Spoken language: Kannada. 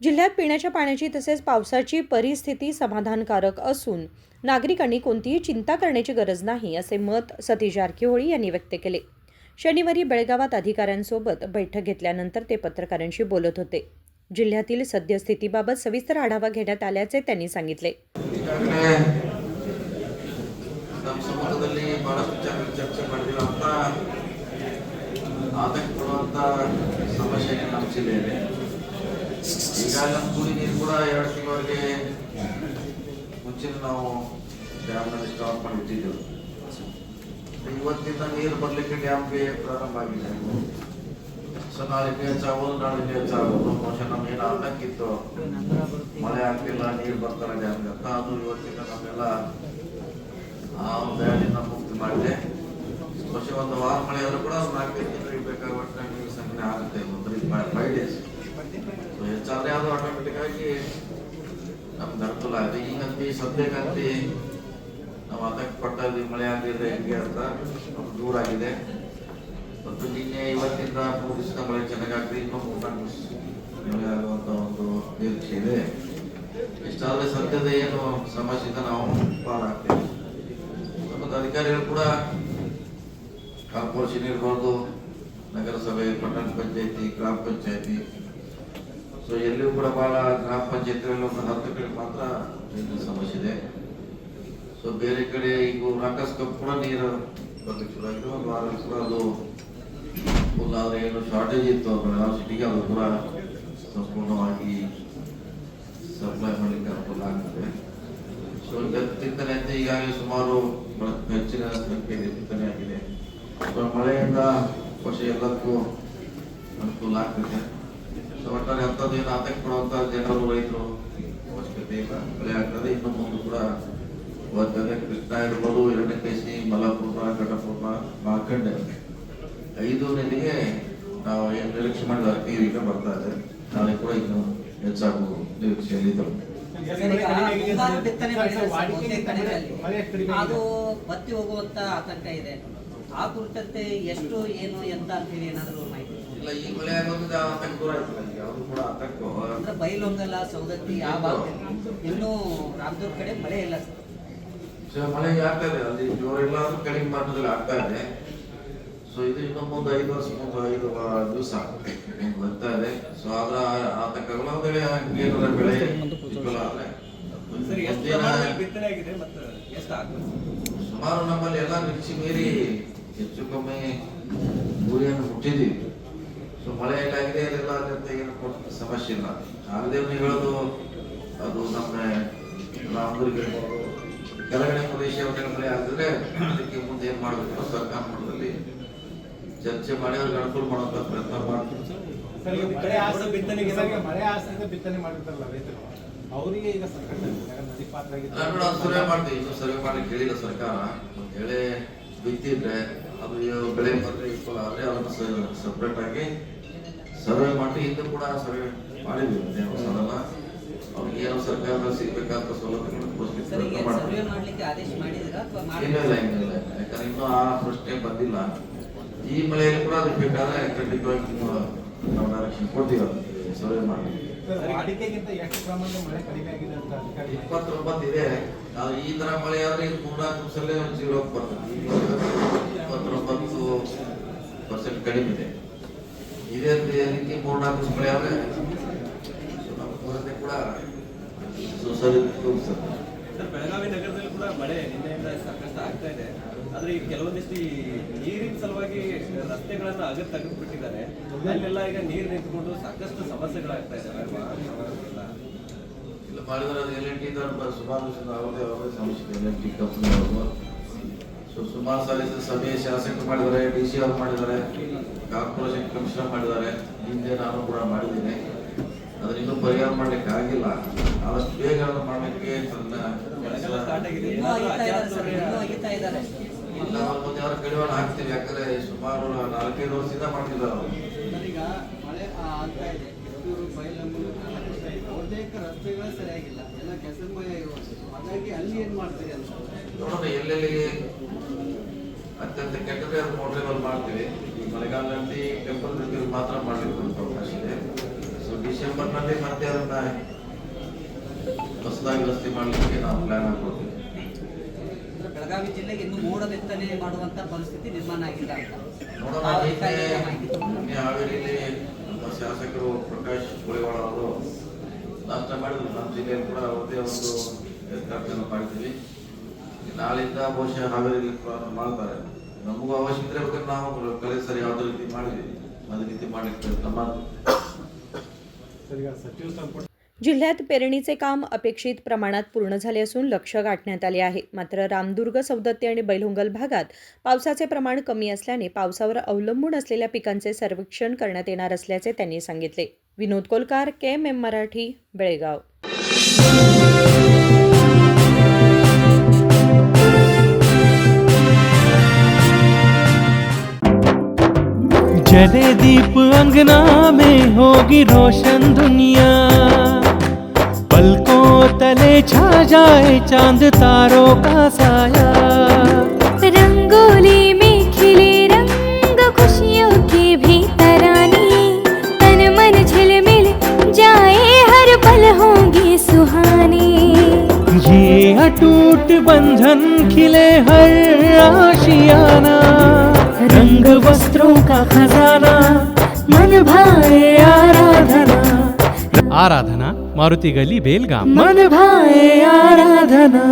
जिल्ह्यात पिण्याच्या पाण्याची तसेच पावसाची परिस्थिती समाधानकारक असून नागरिकांनी कोणतीही चिंता करण्याची गरज नाही, असे मत सतीश जारकीहोळी यांनी व्यक्त केले. शनिवारी बेळगावात अधिकाऱ्यांसोबत बैठक घेतल्यानंतर ते पत्रकारांशी बोलत होते. जिल्ह्यातील सद्यस्थितीबाबत सविस्तर आढावा घेण्यात आल्याचे त्यांनी सांगितले. ಈಗ ನಮ್ಮ ಕುಡಿ ನೀರು ಕೂಡ 2 ತಿಂಗಳವರೆಗೆ ಮುಂಚೆ ನಾವು ಡ್ಯಾಮ್ನಲ್ಲಿ ಸ್ಟಾಪ್ ಮಾಡಿಟ್ಟಿದ್ದೆವು. ಇವತ್ತಿಂದ ನೀರು ಬರಲಿಕ್ಕೆ ಡ್ಯಾಮ್ಗೆ ಪ್ರಾರಂಭ ಆಗಿದೆ. ಸೊ ನಾಳೆ ಹೆಚ್ಚಾಗೋದು, ನಾಳೆ ಹೆಚ್ಚಾಗೋದು. ಬಹುಶಃ ನಮ್ಗೇನು ಆತಂಕಿತ್ತು, ಮಳೆ ಆಗ್ತಿಲ್ಲ, ನೀರು ಬರ್ತಾರೆ ಡ್ಯಾಮ್ಗೆ ಅಂತ. ಅದು ಇವತ್ತಿಂದ ನಮ್ಮೆಲ್ಲ ಆ ಬ್ಯಾಡಿನ ಮುಕ್ತಿ ಮಾಡಿದೆ. ಬಹುಶಃ ಒಂದು ವಾರ ಮಳೆ ಆದರೂ ಕೂಡ 4-5 ತಿಂಗಳಿಗೆ ಬೇಕಾಗುವಷ್ಟು ನೀರು ಸಂಗ್ರಹಣೆ ಆಗುತ್ತೆ. 5 ಡೇಸ್ ಹೆಚ್ಚಾದ್ರೆ ಅದು ಆಟೋಮೆಟಿಕ್ ಆಗಿ ನಮ್ಗೆ ಅನುಕೂಲ ಆಗಿದೆ. ಈಗಂತ ಸದ್ಯಕ್ಕಂತ ನಾವು ಅದಕ್ಕೆ ಪಡ್ತಾ ಇದ್ದೀವಿ, ಮಳೆ ಆಗಲಿದ್ರೆ ಹೆಂಗೆ ಅಂತ ದೂರ ಆಗಿದೆ. ಮತ್ತು ನಿನ್ನೆ ಇವತ್ತಿಂದ 3 ದಿವಸದ ಮಳೆ ಚೆನ್ನಾಗಾಗ್ತದೆ. ಇನ್ನೂ 3-4 ದಿವಸ ಮಳೆ ಆಗುವಂತ ಒಂದು ನಿರೀಕ್ಷೆ ಇದೆ. ಇಷ್ಟಾದ್ರೆ ಸದ್ಯದ ಏನು ಸಮಸ್ಯೆಯಿಂದ ನಾವು ಪಾರಾಗ್ತೇವೆ. ಮತ್ತು ಅಧಿಕಾರಿಗಳು ಕೂಡ ಕಾರ್ಪೊರೇಷನ್ ಇರ್ಬೋದು, ನಗರಸಭೆ, ಪಟ್ಟಣ ಪಂಚಾಯತಿ, ಗ್ರಾಮ ಪಂಚಾಯತಿ, ಸೊ ಎಲ್ಲಿಯೂ ಕೂಡ ಬಹಳ ಗ್ರಾಮ ಪಂಚಾಯತಿಗಳಲ್ಲಿ ಒಂದು 10 ಕಡೆ ಮಾತ್ರ ನೀರಿನ ಸಮಸ್ಯೆ ಇದೆ. ಸೊ ಬೇರೆ ಕಡೆ ಈಗ ರಾಕಸ್ಕಪ್ ಕೂಡ ನೀರು ಬರ್ಲಿಕ್ಕೆ ಶುರು ಆಗಿದೆ. ಒಂದು ವಾರ ಕೂಡ ಅದು ಫುಲ್ ಆದರೆ ಏನು ಶಾರ್ಟೇಜ್ ಇತ್ತು ಬೆಳಗಾವಿ ಸಿಟಿಗೆ, ಅದು ಕೂಡ ಸಂಪೂರ್ಣವಾಗಿ ಸಪ್ಲೈ ಮಾಡಲಿಕ್ಕೆ ಅನುಕೂಲ ಆಗ್ತದೆ. ಸೊ ಚಿಂತನೆ ಅಂತ ಈಗಾಗಲೇ ಸುಮಾರು ಹೆಚ್ಚಿನ ಸಂಖ್ಯೆಯಲ್ಲಿ ಚಿಂತನೆ ಆಗಿದೆ. ಸೊ ಮಳೆಯಿಂದ ವರ್ಷ ಎಲ್ಲದಕ್ಕೂ ಅನುಕೂಲ ಆಗ್ತದೆ. ಸೊ ಒಟ್ಟಾರೆ ಅಂಥದ್ದು ಏನು ಆತಂಕ ಪಡುವಂಥ ಜನರು, ರೈತರು ಅವಶ್ಯಕತೆ ಇಲ್ಲ. ಬೆಳೆ ಆಗ್ತದೆ. ಇನ್ನು ಮುಂದೆ ಕೂಡ ಬರ್ತದೆ. ಕೃಷ್ಣ ಇರ್ಬೋದು, ಹಿರಣ್ಯಕೇಶಿ, ಮಲಪೂರ್ಣ, ಘಟಪೂರ್ಣ, ಮಾರ್ಕಂಡೆ 5 ನದಿಗೆ ನಾವು ಏನು ನಿರೀಕ್ಷೆ ಮಾಡಿದ ನೀರಿಗೆ ಬರ್ತಾ ಇದೆ. ನಾಳೆ ಕೂಡ ಇನ್ನು ಹೆಚ್ಚಾಗುವ ನಿರೀಕ್ಷೆಯಲ್ಲಿದ್ದವು. ಅದು ಬತ್ತಿ ಹೋಗುವಂತ ಆತಂಕ ಇದೆ. ಆ ಕುರಿತಂತೆ ಎಷ್ಟು ಏನು ಎಂತ ಅಂತೇಳಿ ಏನಾದರೂ ಮಾಹಿತಿ ಇಲ್ಲ. ಈ ಮಳೆ ಆಗೋದ್ರಿಂದ ಆತಂಕ ದೂರ ಆಗ್ತದೆ. ಯಾವುದು ಕೂಡ ಆತಂಕ ಅಂದ್ರೆ ಬೈಲೊಂಗಲ, ಸೌದತ್ತಿ ಆ ಭಾಗದಲ್ಲಿ ಇನ್ನೂ ರಾಮದುರ್ಗ ಕಡೆ ಮಳೆ ಇಲ್ಲ ಸರ್. ಮಳೆ ಆಗ್ತಾ ಇದೆ, ಅಲ್ಲಿ ಜೋರ ಇಲ್ಲ ಆದ್ರೂ ಕಡಿಮೆ ಮಟ್ಟದಲ್ಲಿ ಆಗ್ತಾ ಇದೆ. ಸೊ ಇದು ಇನ್ನು ಮುಂದೆ 5 ವರ್ಷ ಮುಂದೆ 5 ದಿವಸ ಬರ್ತಾ ಇದೆ. ಸೊ ಅದರ ಆತಂಕಗಳು ಒಂದು ವೇಳೆ ಏನಾರ ಬೆಳೆ ವಿಫಲ ಆದ್ರೆ ಸುಮಾರು ನಮ್ಮಲ್ಲಿ ಎಲ್ಲ ನಿರೀಕ್ಷೆ ಮೀರಿ ಹೆಚ್ಚು ಕಮ್ಮಿ ಗುರಿಯನ್ನು ಮುಟ್ಟಿದ್ದೀವಿ. ಸೊ ಮಳೆ ಏನಾಗಿದೆ ಅದೆಲ್ಲ ಏನು ಸಮಸ್ಯೆ ಇಲ್ಲ. ಆಗದೆ ನೀವು ಹೇಳೋದು ಅದು ನಮ್ಮ ರಾಮದುರ್ಗ ಇರ್ಬೋದು, ಕೆಳಗಡೆ ಪ್ರದೇಶ ಮಳೆ ಆಗಿದ್ರೆ ಅದಕ್ಕೆ ಮುಂದೆ ಏನ್ ಮಾಡಬೇಕು ಸರ್ಕಾರ ಮಟ್ಟದಲ್ಲಿ ಚರ್ಚೆ ಮಾಡಿ ಅವ್ರಿಗೆ ಅನುಕೂಲ ಮಾಡುವಂತ ಪ್ರಯತ್ನ ಮಾಡ್ತೀವಿ. ಮಳೆ ಆಶ್ರಿತ ಬಿತ್ತನೆ ಮಾಡಿರ್ತಾರಲ್ಲ ರೈತರು, ಅವರಿಗೆ ಈಗ ಸರ್ವೆ ಮಾಡ್ತೀವಿ. ಇನ್ನು ಸರ್ವೆ ಮಾಡಿ ಕೇಳಿಲ್ಲ ಸರ್ಕಾರ. ಒಂದು ವೇಳೆ ಬಿತ್ತಿದ್ರೆ ಅದು ಬೆಳೆ ಬಂದ್ರೆ ವಿಫಲ ಆದ್ರೆ ಅದನ್ನು ಸಪ್ರೇಟ್ ಆಗಿ ಸರ್ವೆ ಮಾಡಿ ಹಿಂದೆ ಕೂಡ ಸರ್ವೆ ಮಾಡಿದ್ವಿ. ಸದನ ಅವ್ರಿಗೆ ಏನೋ ಸರ್ಕಾರದ ಸಿಗ್ಬೇಕಾದ ಸೌಲಭ್ಯಗಳನ್ನು ಏನಿಲ್ಲ. ಯಾಕಂದ್ರೆ ಇನ್ನೂ ಆ ಪ್ರಶ್ನೆ ಬಂದಿಲ್ಲ. ಈ ಮಳೆಯಲ್ಲಿ ಕೂಡ ಅದಕ್ಕೆ ಬೇಕಾದ್ರೆ ಖಂಡಿತವಾಗಿ ನಾವು ಡೈರೆಕ್ಷನ್ ಕೊಡ್ತೀವಿ, ಸರ್ವೆ ಮಾಡಿ. ವಾಡಿಕೆಗಿಂತ ಎಷ್ಟು ಪ್ರಮಾಣದ ಮಳೆ ಕಡಿಮೆ ಆಗಿದೆ ಅಂತ 29 ಇದೆ. ಈ ತರ ಮಳೆ ಆದ್ರೆ 3-4 ದಿವಸಲ್ಲೇ 0 ಬರ್ತದೆ. 29% ಕಡಿಮೆ ಇದೆ. ಇದೇ ರೀತಿ 3-4 ದಿವಸ ಮಳೆ ಆದ್ರೆ ನಮ್ಮ ಕೊರತೆ ಕೂಡ ಸರಿ ತೋರಿಸ್ತದೆ. ಬೆಳಗಾವಿ ನಗರದಲ್ಲಿ ಕೂಡ ಮಳೆ ನಿನ್ನೆಯಿಂದ ಸಾಕಷ್ಟು ಆಗ್ತಾ ಇದೆ. ಆದ್ರೆ ಈಗ ಕೆಲವೊಂದಿಷ್ಟು ನೀರಿನ ಸಲುವಾಗಿ ರಸ್ತೆಗಳನ್ನ ತೆಗೆದುಬಿಟ್ಟಿದ್ದಾರೆ. ಅಲ್ಲೆಲ್ಲ ಈಗ ನೀರು ನಿಂತ್ಕೊಂಡು ಸಾಕಷ್ಟು ಸಮಸ್ಯೆಗಳಾಗ್ತಾ ಇದ್ದಾವೆ. ಇಲ್ಲ ಮಾಡಿದ್ರೆ ಅದು LNT ಸುಮಾರು ಅವ್ರದೇ ಸಮಸ್ಯೆ ಇದೆ. LNT ಕಂಪನಿ ಅವರು ಸುಮಾರು ಸಾರಿ ಸಭೆ ಶಾಸಕರು ಮಾಡಿದ್ದಾರೆ, DC ಅವರು ಮಾಡಿದ್ದಾರೆ, ಕಾರ್ಪೊರೇಷನ್ ಕಮಿಷನರ್ ಮಾಡಿದ್ದಾರೆ. ಹಿಂದೆ ನಾನು ಕೂಡ ಮಾಡಿದ್ದೀನಿ. ಅದನ್ನ ಇನ್ನೂ ಪರಿಹಾರ ಮಾಡ್ಲಿಕ್ಕೆ ಆಗಿಲ್ಲ. ಆದಷ್ಟು ಬೇಗ ಮಾಡಲಿಕ್ಕೆ ಇಲ್ಲ. ಮುಂದೆ ಅವ್ರ ಕಡಿವಾಣ ಹಾಕ್ತೀವಿ. ಯಾಕಂದ್ರೆ ಸುಮಾರು 4-5 ವರ್ಷದಿಂದ ಮಾಡ್ತಿದ್ದಾರೆ. ಈಗ ಮಳೆ ಆಗ್ತಾ ಇದೆ. ಬಹುತೇಕ ರಸ್ತೆಗಳು ಸರಿಯಾಗಿಲ್ಲ, ಎಲ್ಲ ಕೆಸರುಮಯ ಇರುವಂಥದ್ದು. ಹಾಗಾಗಿ ಅಲ್ಲಿ ಏನ್ ಮಾಡ್ತೀರಿ ಅಂತ ನೋಡೋಣ. ಎಲ್ಲೆಲ್ಲಿ ಅತ್ಯಂತ ಕೆಟ್ಟದ್ರೆ ಅದು ಮೋಟ್ರೇಬಲ್ ಮಾಡ್ತೀವಿ. ಈ ಮಳೆಗಾಲದಲ್ಲಿ ಟೆಂಪಲ್ ಮಾತ್ರ ಮಾಡಲಿಕ್ಕೆ ಅವಕಾಶ ಇದೆ. ಸೊ ಡಿಸೆಂಬರ್ನಲ್ಲಿ ಮತ್ತೆ ಅದನ್ನ ಹೊಸದಾಗಿ ರಸ್ತೆ ಮಾಡಲಿಕ್ಕೆ ನಾವು ಪ್ಲಾನ್ ಹಾಕೊಳ್ತೀವಿ. ಬೆಳಗಾವಿ ಜಿಲ್ಲೆಗೆ ಇನ್ನು ಮೋಡ ಬಿತ್ತನೆ ಮಾಡುವಂತ ಪರಿಸ್ಥಿತಿ ನಿರ್ಮಾಣ ಆಗಿಲ್ಲ ಅಂತ ನೋಡೋಣ. ನಿನ್ನೆ ಹಾವೇರಿಯಲ್ಲಿ ನಮ್ಮ ಶಾಸಕರು ಪ್ರಕಾಶ್ ಕೋಳಿವಾಡ ಅವರು ನಾಷ್ಟ ಮಾಡಿದ್ರು. ನಮ್ಮ ಜಿಲ್ಲೆಯಲ್ಲಿ ಕೂಡ ಅವರದೇ ಒಂದು ಕಾರ್ಯಕ್ರಮ ಮಾಡಿದ್ವಿ. ನಾಳಿಂದ ಬಹುಶಃ ಹಾವೇರಿಯಲ್ಲಿ ಪ್ರಾರಂಭ ಮಾಡ್ತಾರೆ. ನಮಗೂ ಅವಶ್ಯಕತೆ ಬೇಕಾದ್ರೆ ನಾವು ಕಳೆದ ಸರಿ ಯಾವುದೇ ರೀತಿ ಮಾಡಿದ್ವಿ, ಅದೇ ರೀತಿ ಮಾಡಲಿಕ್ಕೆ ಪ್ರಯತ್ನ ಮಾಡ್ತೀವಿ. ಸರ್, ಈಗ ಸಚಿವ ಸಂಪುಟ जिल्ह्यात पेरणीचे काम अपेक्षित प्रमाणात पूर्ण झाले असून लक्ष्य गाठण्यात आले आहे. मात्र रामदुर्ग, सौदत्ती आणि बैलहोंगल भागात पावसाचे प्रमाण कमी असल्याने पावसावर अवलंबून असलेल्या पिकांचे सर्वेक्षण करण्यात येणार असल्याचे त्यांनी सांगितले. विनोद कोलकार, KMM मराठी, बेळगाव. जले दीप अंगना में होगी रोशन दुनिया, पलकों तले छा जाए चांद तारों का साया, रंगोली में खिले रंग खुशियों के भी तराने, तन मन झिलमिल जाए हर पल होंगे सुहाने, ये अटूट बंधन खिले हर आशियाना, रंग वस्त्रों का खजाना मन भाए आराधना, आराधना मारुति गली बेलगाम, मन भाए आराधना.